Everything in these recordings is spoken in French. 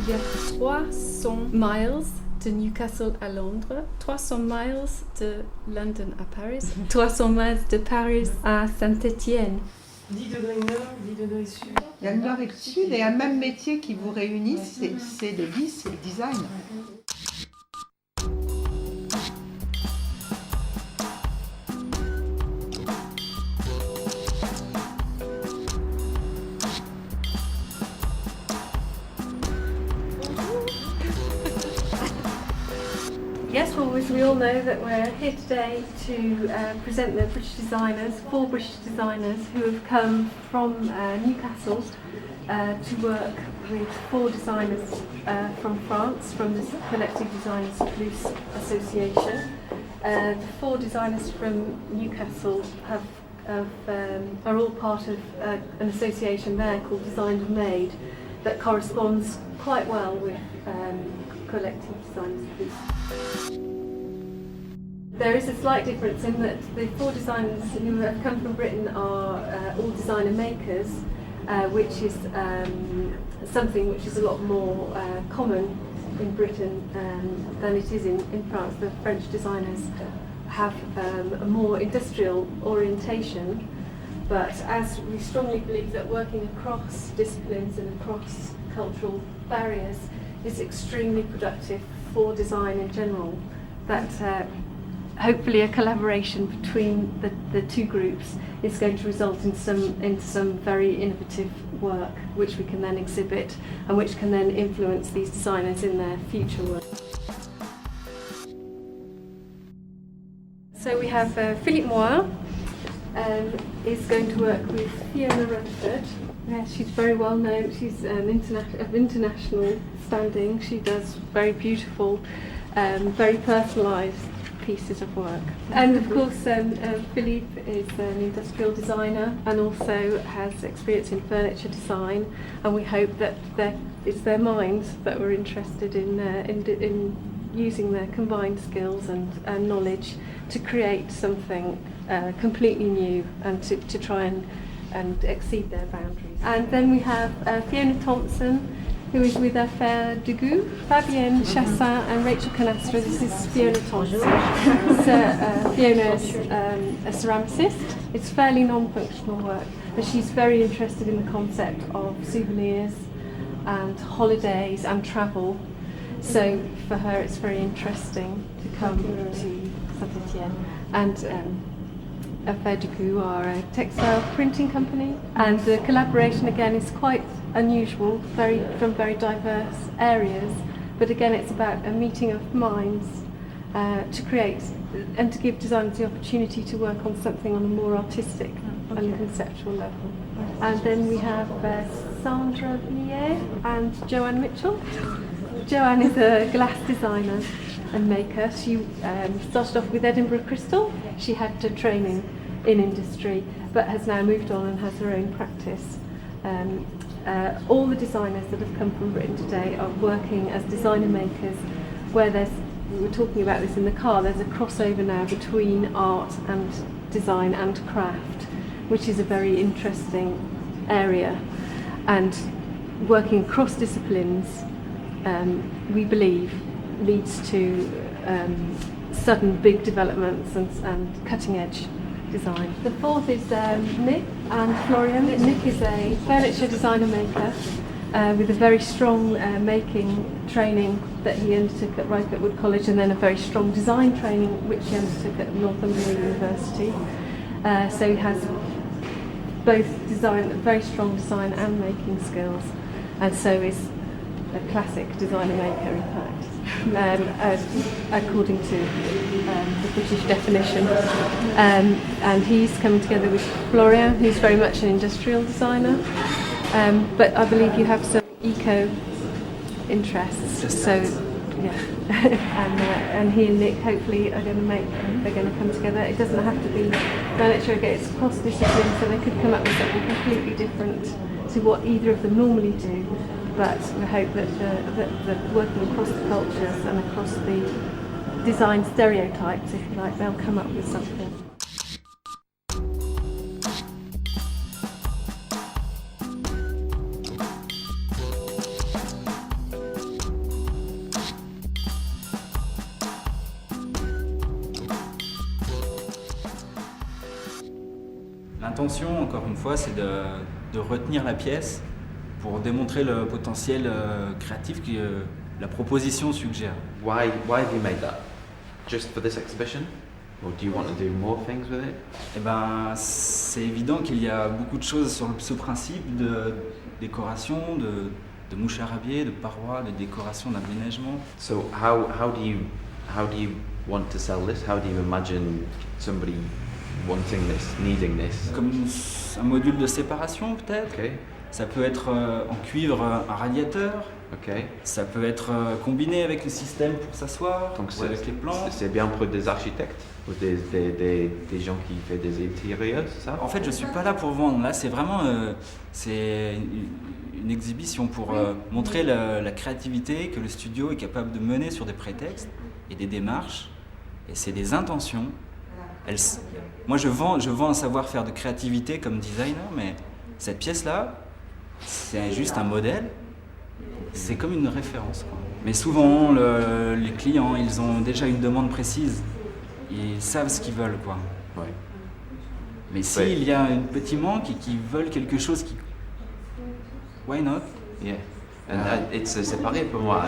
Il y a 300 miles de Newcastle à Londres, 300 miles de London à Paris, 300 miles de Paris à Saint-Étienne. 10 degrés nord, 10 degrés sud. Il y a le nord et le sud et un même métier qui vous réunissent, c'est le vis, c'est le design. Yes, well, as we all know that we're here today to present the British designers, 4 British designers who have come from Newcastle to work with 4 designers from France, from the Collective Designers Plus Association. The 4 designers from Newcastle are all part of an association there called Design and Made that corresponds quite well with Collective Designers Plus. There is a slight difference in that the 4 designers who have come from Britain are all designer makers, which is something which is a lot more common in Britain than it is in France. The French designers have a more industrial orientation, but as we strongly believe that working across disciplines and across cultural barriers is extremely productive for design in general, that hopefully a collaboration between the 2 groups is going to result in some very innovative work which we can then exhibit and which can then influence these designers in their future work. So we have Philippe Moir is going to work with Fiona Rutherford. She's very well known, she's of international standing. She does very beautiful, very personalised pieces of work. And of course Philippe is an industrial designer and also has experience in furniture design, and we hope that it's their minds that we're interested in using their combined skills and knowledge to create something completely new and to try and exceed their boundaries. And then we have Fiona Thompson, who is with Affaire de Goût, Fabienne Chassin and Rachel Canastra. This is Fiona Thompson. Fiona is a ceramicist. It's fairly non-functional work, but she's very interested in the concept of souvenirs and holidays and travel. So for her it's very interesting to come to Saint-Étienne. And Affaire de Goût are a textile printing company, and the collaboration again is quite unusual, from very diverse areas, but again it's about a meeting of minds to create and to give designers the opportunity to work on something on a more artistic and conceptual level. And then we have Sandra Villiers and Joanne Mitchell. Joanne is a glass designer and maker. She started off with Edinburgh Crystal. She had training in industry but has now moved on and has her own practice. All the designers that have come from Britain today are working as designer makers, where we were talking about this in the car, there's a crossover now between art and design and craft, which is a very interesting area, and working across disciplines we believe leads to sudden big developments and cutting edge design. The 4th is Nick and Florian. Nick is a furniture designer maker with a very strong making training that he undertook at Ripewood College, and then a very strong design training which he undertook at Northumbria University. So he has both very strong design and making skills, and so is a classic designer maker in fact, according to the British definition. And he's coming together with Florian, who's very much an industrial designer, but I believe you have some eco interests. So yeah, and he and Nick hopefully are going to come together. It doesn't have to be furniture; it's cross discipline, so they could come up with something completely different to what either of them normally do. But we hope that working across the cultures and across the design stereotypes, if you like, they'll come up with something. l'intention, encore une fois, c'est de retenir la pièce pour démontrer le potentiel créatif que la proposition suggère. Why have you made that? Just for this exhibition? Or do you want to do more things with it? Eh ben, c'est évident qu'il y a beaucoup de choses sur ce principe de décoration, de moucharabie, de parois, de décoration, d'aménagement. So how do you want to sell this? How do you imagine somebody wanting this, needing this? Comme un module de séparation peut-être. Okay, Ça peut être en cuivre un radiateur. okay. Ça peut être combiné avec le système pour s'asseoir, Donc ou avec les plans. c'est bien pour des architectes ou des gens qui font des intérieurs, c'est ça? En fait, je ne suis pas là pour vendre. Là, c'est vraiment c'est une exhibition pour montrer la créativité que le studio est capable de mener sur des prétextes et des démarches. Et c'est des intentions. Moi, je vends un savoir-faire de créativité comme designer, mais cette pièce-là, c'est juste un modèle. C'est comme une référence, quoi. Mais souvent, les clients, ils ont déjà une demande précise. Ils savent ce qu'ils veulent, quoi. Ouais. Mais s'il y a un petit manque et qu'ils veulent quelque chose qui... Why not? Yeah. And c'est pareil pour moi.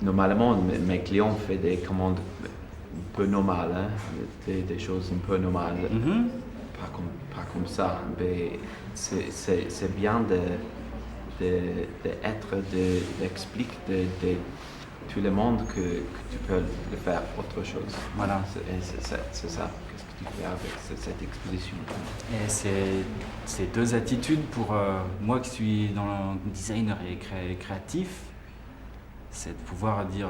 Normalement, mes clients font des commandes un peu normales, hein, des choses un peu normales. Mhm. Pas comme ça, mais c'est bien d'expliquer de tout le monde que tu peux le faire autre chose. Voilà. C'est ça. Qu'est-ce que tu fais avec cette exposition? Et c'est deux attitudes pour moi qui suis dans le designer et créatif. C'est de pouvoir dire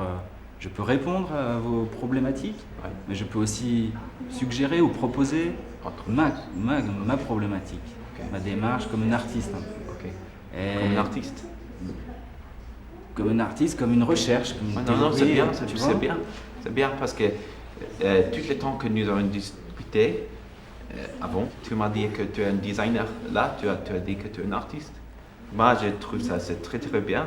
je peux répondre à vos problématiques, Ouais. mais je peux aussi suggérer ou proposer ma problématique, Ok. ma démarche comme un artiste. Ok. Et Comme un artiste. Comme un artiste, comme une recherche. Comme une Non, c'est théorie, bien, tu c'est vois. bien. C'est bien parce que tout le temps que nous avons discuté avant, tu m'as dit que tu es un designer. Là, tu as dit que tu es un artiste. Moi, je trouve ça c'est très très bien.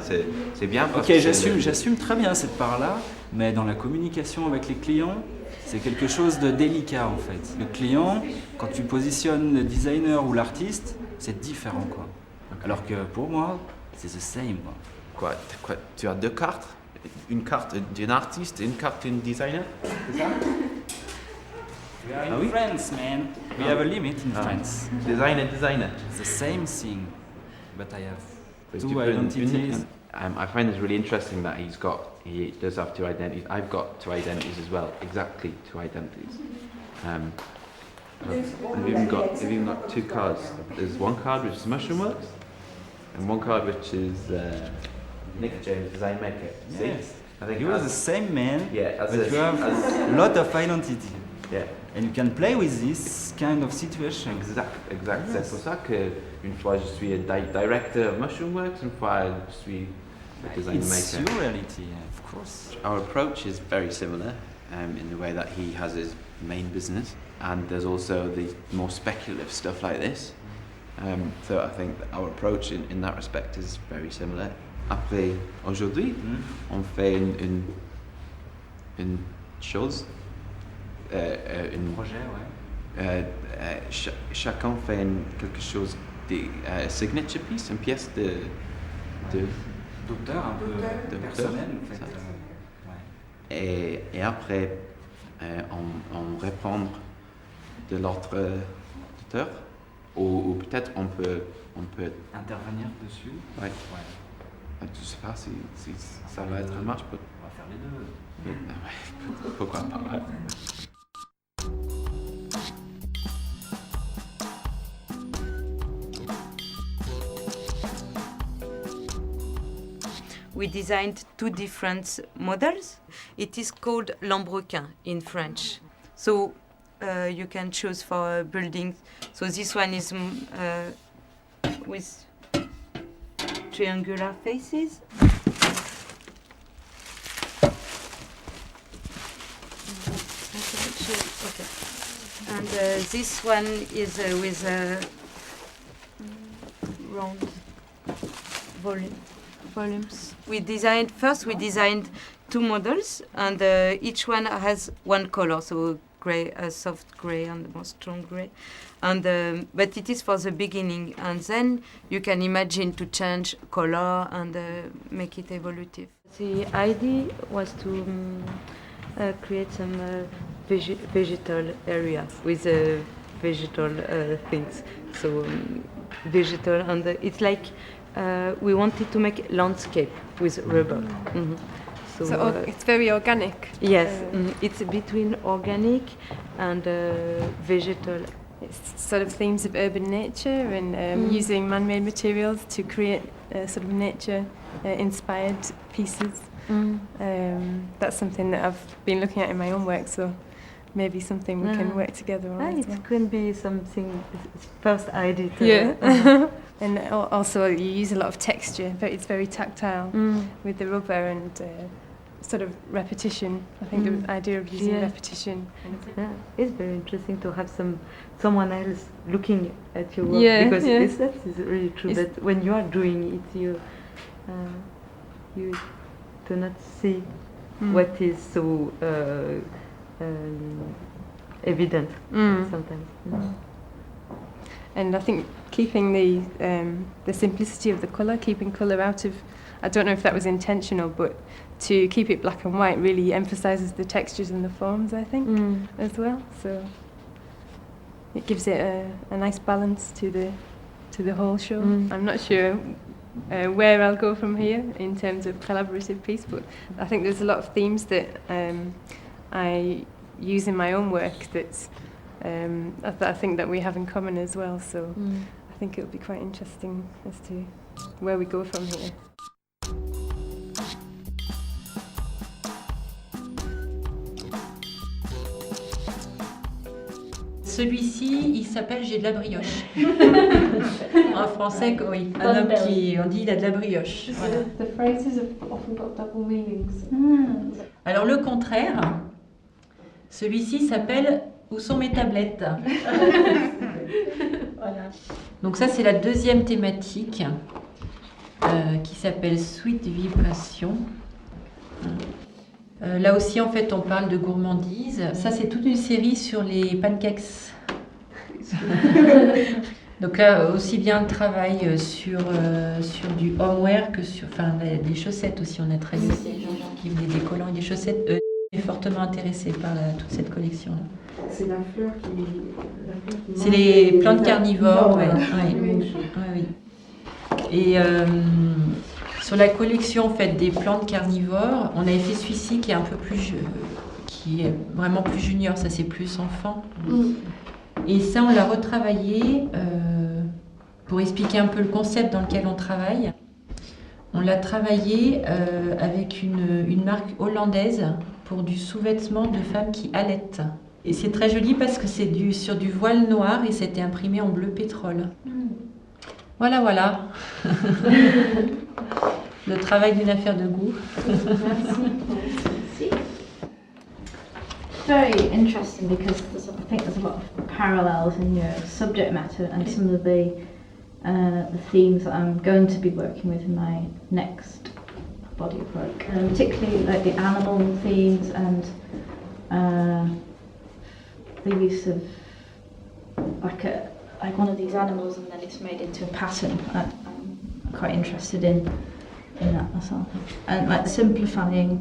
C'est bien parce Ok, que j'assume très bien cette part-là, mais dans la communication avec les clients, c'est quelque chose de délicat en fait. Le client, quand tu positionnes le designer ou l'artiste, c'est différent, quoi. Ok. Alors que pour moi, c'est the same, quoi. Quoi, tu as deux cartes? Une carte d'un artiste et une carte d'un designer? C'est ça? We are Ah oui? France, man. We have a limit in France. Designer. It's the same thing, but I have But two different- identities. I find it really interesting that he does have two identities. I've got two identities as well, exactly two identities. I've even got two cards. There's one card which is Mushroomworks, and one card which is Nick James Design Maker. See? Yes. I think You are as- the same man, Yeah, as but a- you have as- a lot of identity. Yeah, And you can play with this kind of situation. exact. Yes. C'est pour ça que une fois je suis director of Mushroomworks, une fois je suis a design It's maker. your reality, of course. Our approach is very similar in the way that he has his main business, and there's also the more speculative stuff like this. So I think that our approach in that respect is very similar. Après, aujourd'hui, on fait une chose, une Projet, ouais. chacun fait quelque chose de signature piece, une pièce de D'auteur un peu D'auteur. personnel, en fait. Ça. Ouais. et après on répond de l'autre auteur ou peut-être on peut Intervenir dessus. ouais, Ouais. je sais pas si ça va être un match On va faire les deux. mais pourquoi pas ouais. We designed two different models. It is called lambrequin in French. So you can choose for a building. So this one is with triangular faces. Okay. And this one is with round volumes. We designed two models, and each one has one color, so grey, a soft grey and a more strong grey. And but it is for the beginning, and then you can imagine to change color and make it evolutive. The idea was to create some vegetal area with vegetal things. So vegetal, and it's like we wanted to make landscape with rubber. Mm-hmm. So it's very organic. Yes, it's between organic and vegetal. It's sort of themes of urban nature and using man-made materials to create sort of nature-inspired pieces. That's something that I've been looking at in my own work, so maybe something we can work together on. It could be something, first idea. Yeah. And also you use a lot of texture, but it's very tactile with the rubber and sort of repetition. I think the idea of using repetition. Yeah, it's very interesting to have someone else looking at your work, because that is really true. That when you are doing it, you do not see what is so evident sometimes. And I think keeping the simplicity of the colour, keeping colour out of, I don't know if that was intentional, but to keep it black and white really emphasises the textures and the forms, I think, as well. So it gives it a nice balance to the whole show. I'm not sure where I'll go from here in terms of collaborative piece, but I think there's a lot of themes that I use in my own work that I think that we have in common as well. So I think it'll be quite interesting as to where we go from here. Celui-ci, il s'appelle J'ai de la brioche. En français, oui. Un homme qui, on dit, il a de la brioche. Voilà. The phrases have often got double meanings. Alors le contraire, celui-ci s'appelle Où sont mes tablettes? Voilà. Donc ça, c'est la deuxième thématique qui s'appelle Sweet Vibration. Là aussi, en fait, on parle de gourmandise. Ça, c'est toute une série sur les pancakes. Donc là, aussi bien le travail sur du homeware que sur des chaussettes aussi. On a travaillé aussi qui venaient des collants et des chaussettes. Est fortement intéressé par toute cette collection-là. C'est la fleur qui... C'est les plantes carnivores, oui. Et sur la collection en fait, des plantes carnivores, on avait fait celui-ci qui est un peu plus... qui est vraiment plus junior, ça c'est plus enfant. Et ça, on l'a retravaillé pour expliquer un peu le concept dans lequel on travaille. On l'a travaillé avec une marque hollandaise pour du sous-vêtement de femmes qui allaitent. Et c'est très joli parce que c'est sur du voile noir et c'était imprimé en bleu pétrole. Voilà, voilà. Le travail d'une affaire de goût. Very interesting because I think there's a lot of parallels in your subject matter and some of the themes that I'm going to be working with in my next body of work, particularly like the animal themes and the use of like one of these animals and then it's made into a pattern. I'm quite interested in that myself, and like simplifying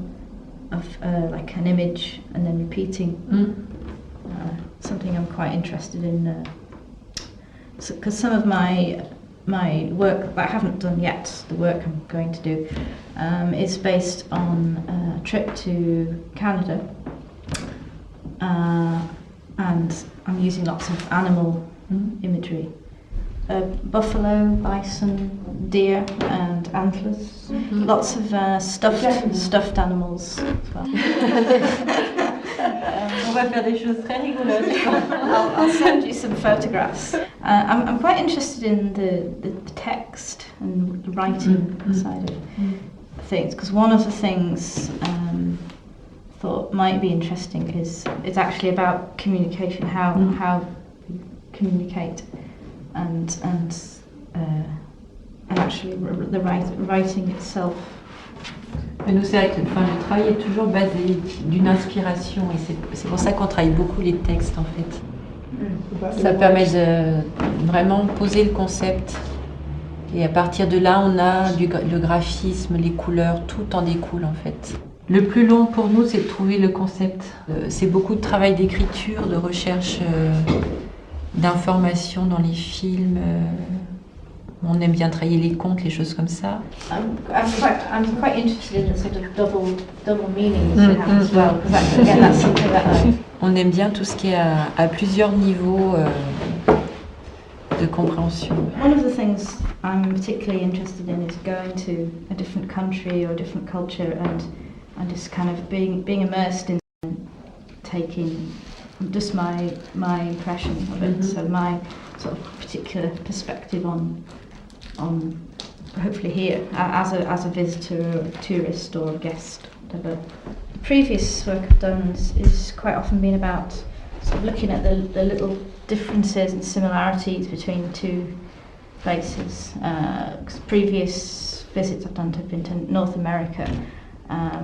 of like an image and then repeating something I'm quite interested in because some of my work that I haven't done yet, the work I'm going to do, is based on a trip to Canada, and I'm using lots of animal imagery. Buffalo, bison, deer and antlers. Lots of stuffed animals as well. On va faire des choses très rigolotes. I'll send you some photographs. I'm quite interested in the text and the writing side of things, because one of the things thought might be interesting is it's actually about communication, how we communicate, and actually the writing itself Mais nous, c'est vrai que le travail est toujours basé d'une inspiration et c'est pour ça qu'on travaille beaucoup les textes en fait. Ça permet de vraiment poser le concept et à partir de là, on a le graphisme, les couleurs, tout en découle en fait. Le plus long pour nous, c'est de trouver le concept. C'est beaucoup de travail d'écriture, de recherche d'informations dans les films. On aime bien travailler les contes, les choses comme ça. I'm quite interested in the sort of double meanings you have as well, because again that's something that On aime bien tout ce qui est à plusieurs niveaux de compréhension. One of the things I'm particularly interested in is going to a different country or a different culture and just kind of being immersed in taking just my impression of it, so my sort of particular perspective on hopefully here as a visitor or a tourist or a guest, whatever. The previous work I've done is quite often been about sort of looking at the little differences and similarities between the two places. 'Cause previous visits I've done have been to North America,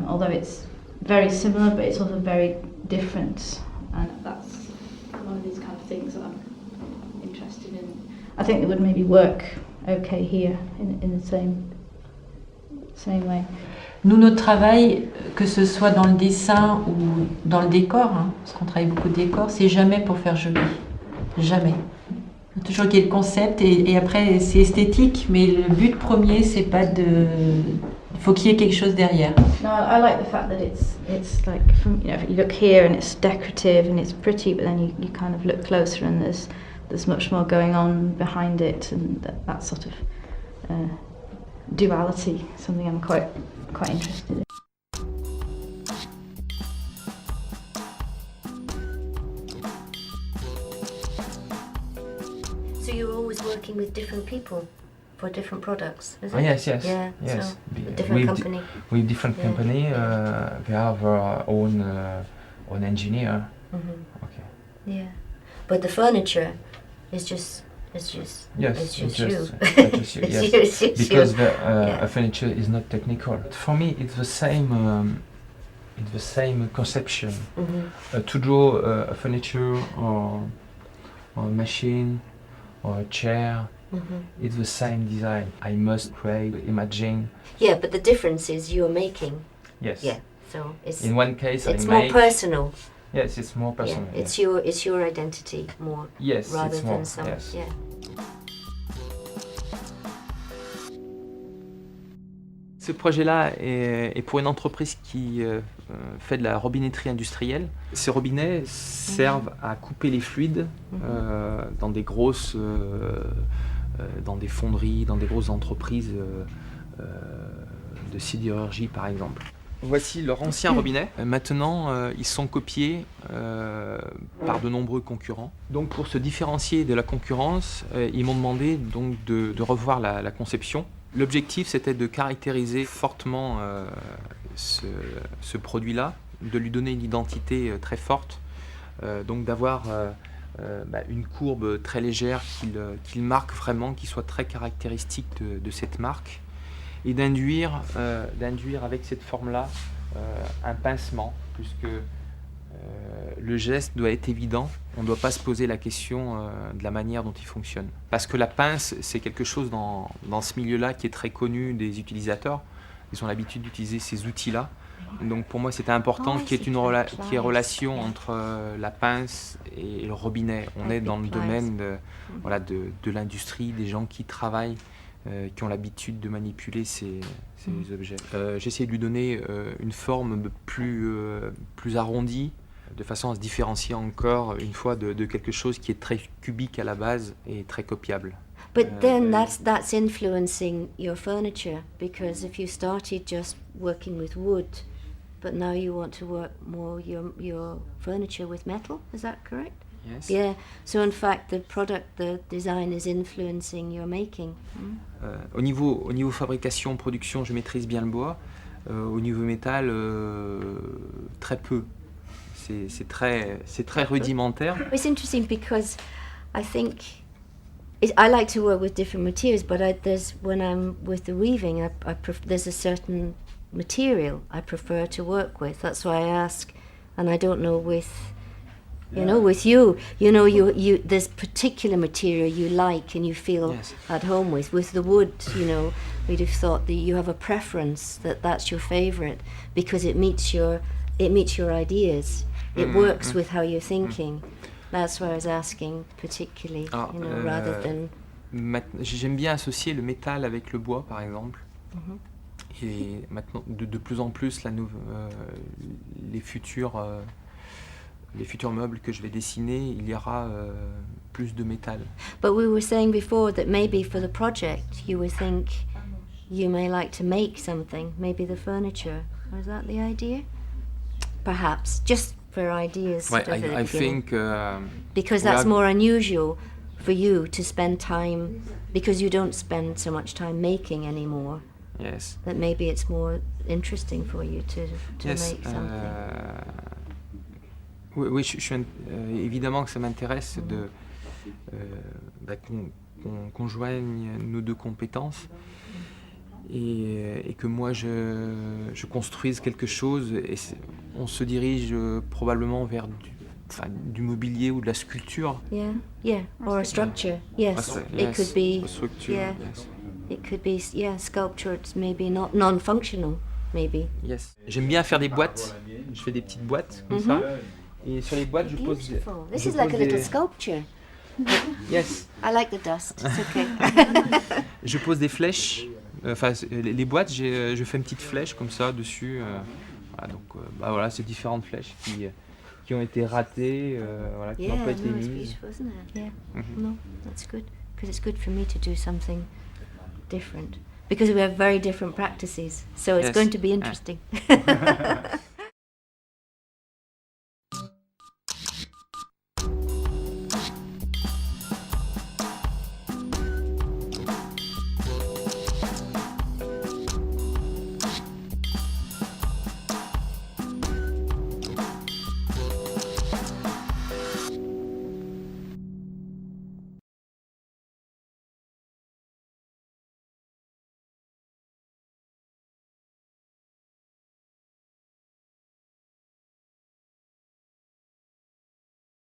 although it's very similar but it's also very different, and that's one of these kind of things that I'm interested in. I think it would maybe work okay here in the same way. Nous, notre travail, que ce soit dans le dessin ou dans le décor, parce qu'on travaille beaucoup de décors, c'est jamais pour faire joli. Jamais. Il faut toujours qu'il y ait le concept et après c'est esthétique, mais le but premier, c'est pas de... Il faut qu'il y ait quelque chose derrière. No, I like the fact that it's like, from, you know, if you look here and it's decorative and it's pretty, but then you kind of look closer and there's much more going on behind it, and that sort of duality, something I'm quite interested in. So you're always working with different people for different products, is it? Yes. Yeah, Yes. so a different company. With different Yeah. company, they have their own engineer. Mm-hmm. Okay. Yeah, but the furniture is just Yes, you. just you. It's Yes, you, it's because you. the Yeah. furniture is not technical. For me, it's the same. It's the same conception. Mm-hmm. To draw a furniture or a machine or a chair, Mm-hmm. it's the same design. I must create, imagine. Yeah, but the difference is you're making. Yes. Yeah, so it's In one case, it's I more make. personal. Yes, it's more personal. Yeah, it's your identity more Yes, rather it's than more. some. Yes. Yeah. Ce projet-là est pour une entreprise qui fait de la robinetterie industrielle. Ces robinets servent à couper les fluides dans des grosses, dans des fonderies, dans des grosses entreprises de sidérurgie par exemple. Voici leur ancien robinet. Maintenant, ils sont copiés par de nombreux concurrents. Donc pour se différencier de la concurrence, ils m'ont demandé donc de revoir la conception. L'objectif, c'était de caractériser fortement ce produit-là, de lui donner une identité très forte, donc d'avoir une courbe très légère qu'il marque vraiment, qui soit très caractéristique de cette marque, et d'induire avec cette forme-là un pincement, puisque le geste doit être évident, on ne doit pas se poser la question de la manière dont il fonctionne. Parce que la pince, c'est quelque chose dans ce milieu-là qui est très connu des utilisateurs. Ils ont l'habitude d'utiliser ces outils-là. Donc pour moi, c'était important qu'il y ait une relation entre la pince et le robinet. On est dans le domaine de l'industrie, des gens qui travaillent, qui ont l'habitude de manipuler ces objets. J'ai essayé de lui donner une forme plus arrondie, de façon à se différencier encore une fois de quelque chose qui est très cubique à la base et très copiable. But then that's influencing your furniture, because if you started just working with wood, but now you want to work more your furniture with metal, is that correct? Yes. Yeah. So in fact, the design is influencing your making. Au niveau fabrication, production, je maîtrise bien le bois. Au niveau métal, très peu. C'est très rudimentaire. It's interesting because I think I like to work with different materials, but when I'm with the weaving, there's a certain material I prefer to work with. That's why I ask, and I don't know with, you know, with you, there's particular material you like and you feel at home with. With the wood, you know, we'd have thought that you have a preference, that's your favorite because it meets your ideas. It works with how you're thinking. That's why I was asking particularly, you know, rather than. J'aime bien associer le métal avec le bois, par exemple. Et maintenant, de plus en plus, les futurs meubles que je vais dessiner, il y aura plus de métal. But we were saying before that maybe for the project, you would think you may like to make something, maybe the furniture. Was that the idea? Perhaps, just for ideas. Ouais, I think. Because that's more unusual for you to spend time, because you don't spend so much time making anymore. Yes. That maybe it's more interesting for you to make something. Oui, évidemment que ça m'intéresse qu'on joigne nos deux compétences et que moi je construise quelque chose et on se dirige probablement vers du mobilier ou de la sculpture. Yeah, or a structure. Yes, it could be. A structure, yes. It could be, sculpture. It's maybe not non-functional, maybe. Yes. J'aime bien faire des boîtes. Je fais des petites boîtes comme ça. Et sur les boîtes, je pose. This is like a little sculpture. Yes. I like the dust. It's okay. Je pose des flèches. Enfin, les boîtes, je fais une petite flèche comme ça dessus. Voilà, donc, voilà, c'est différentes flèches qui ont été ratées, voilà, qui n'ont pas été mises. It's beautiful, isn't it? Yeah. No, that's good because it's good for me to do something different because we have very different practices, so it's going to be interesting.